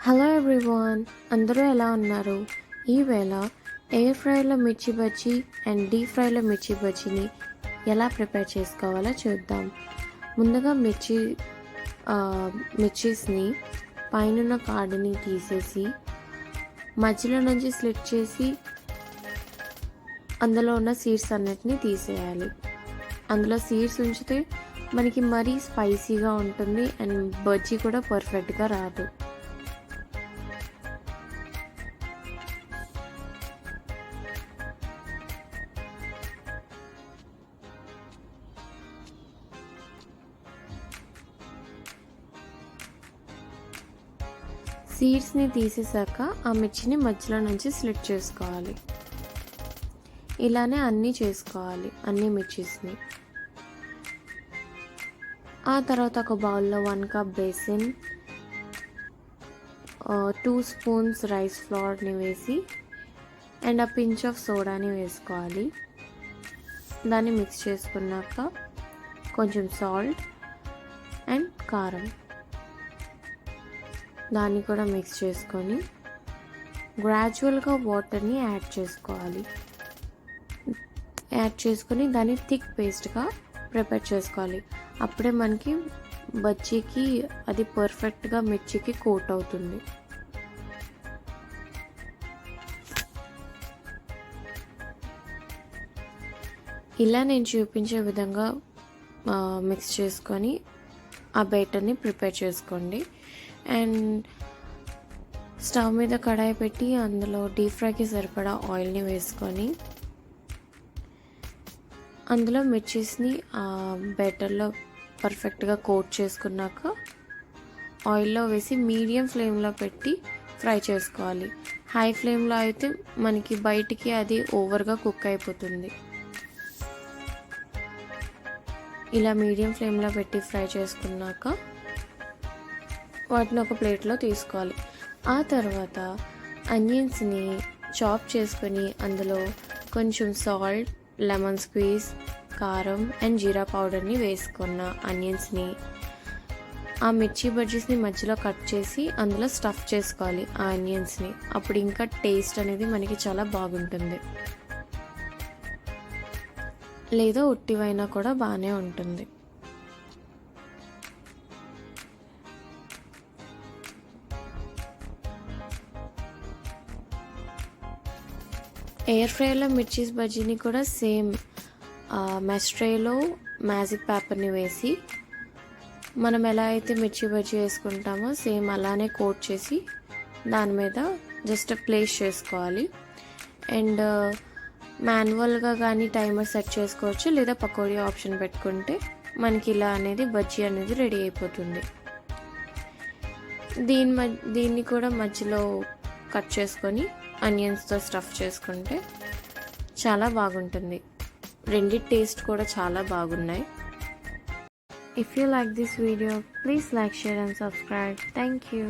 Hello everyone, అందరూ ఎలా ఉన్నారు? ఈవేళ ఎయిర్ ఫ్రైలో మిర్చి బజ్జీ అండ్ డీప్ ఫ్రైలో మిర్చి బజ్జీని ఎలా ప్రిపేర్ చేసుకోవాలో చూద్దాం. ముందుగా మిర్చీస్ని పైన కాడని తీసేసి మధ్యలో నుంచి స్లిట్ చేసి అందులో ఉన్న సీడ్స్ అన్నిటిని తీసేయాలి. అందులో సీడ్స్ ఉంచితే మనకి మరీ స్పైసీగా ఉంటుంది అండ్ బజ్జీ కూడా పర్ఫెక్ట్గా రాదు. సీడ్స్ని తీసేసాక ఆ మిర్చిని మధ్యలో నుంచి స్లిట్ చేసుకోవాలి. ఇలానే అన్నీ చేసుకోవాలి, అన్ని మిర్చీస్ని. ఆ తర్వాత ఒక బౌల్లో 1 కప్ బేసిన్, 2 స్పూన్స్ రైస్ ఫ్లోర్ని వేసి అండ్ ఆ పించ్ ఆఫ్ సోడాని వేసుకోవాలి. దాన్ని మిక్స్ చేసుకున్నాక కొంచెం సాల్ట్ అండ్ కారం దాన్ని కూడా మిక్స్ చేసుకొని గ్రాడ్యువల్గా వాటర్ని యాడ్ చేసుకొని దాన్ని థిక్ పేస్ట్గా ప్రిపేర్ చేసుకోవాలి. అప్పుడే మనకి బజ్జీకి అది పర్ఫెక్ట్గా మిర్చికి కోట్ అవుతుంది. ఇలా నేను చూపించే విధంగా మిక్స్ చేసుకొని ఆ బ్యాటర్ని ప్రిపేర్ చేసుకోండి. అండ్ స్టవ్ మీద కడాయి పెట్టి అందులో డీప్ ఫ్రైకి సరిపడా ఆయిల్ని వేసుకొని అందులో మిర్చీస్ని బ్యాటర్లో పర్ఫెక్ట్గా కోట్ చేసుకున్నాక ఆయిల్లో వేసి మీడియం ఫ్లేమ్లో పెట్టి ఫ్రై చేసుకోవాలి. హై ఫ్లేమ్లో అయితే మనకి బయటికి అది ఓవర్గా కుక్ అయిపోతుంది. ఇలా మీడియం ఫ్లేమ్లో పెట్టి ఫ్రై చేసుకున్నాక వాటిని ఒక ప్లేట్లో తీసుకోవాలి. ఆ తర్వాత ఆనియన్స్ని చాప్ చేసుకొని అందులో కొంచెం సాల్ట్, లెమన్ స్క్వీజ్, కారం అండ్ జీరా పౌడర్ని వేసుకున్న ఆనియన్స్ని ఆ మిర్చి బజ్జీస్ని మధ్యలో కట్ చేసి అందులో స్టఫ్ చేసుకోవాలి ఆ ఆనియన్స్ని. అప్పుడు ఇంకా టేస్ట్ అనేది మనకి చాలా బాగుంటుంది. లేదా ఉట్టివైనా కూడా బాగానే ఉంటుంది. ఎయిర్ ఫ్రైలో మిర్చీస్ బజ్జీని కూడా సేమ్ మెష్ ట్రేలో మ్యాజిక్ పేపర్ని వేసి మనం ఎలా అయితే మిర్చి బజ్జీ వేసుకుంటామో సేమ్ అలానే కోట్ చేసి దాని మీద జస్ట్ ప్లేస్ చేసుకోవాలి. అండ్ మాన్యువల్గా కానీ టైమర్ సెట్ చేసుకోవచ్చు, లేదా పకోడీ ఆప్షన్ పెట్టుకుంటే మనకి ఇలా అనేది బజ్జీ అనేది రెడీ అయిపోతుంది. దీన్ని కూడా మధ్యలో కట్ చేసుకొని ఆనియన్స్తో స్టఫ్ చేసుకుంటే చాలా బాగుంటుంది. రెండి టేస్ట్ కూడా చాలా బాగున్నాయి. If you like this video, please like, share and subscribe. Thank you.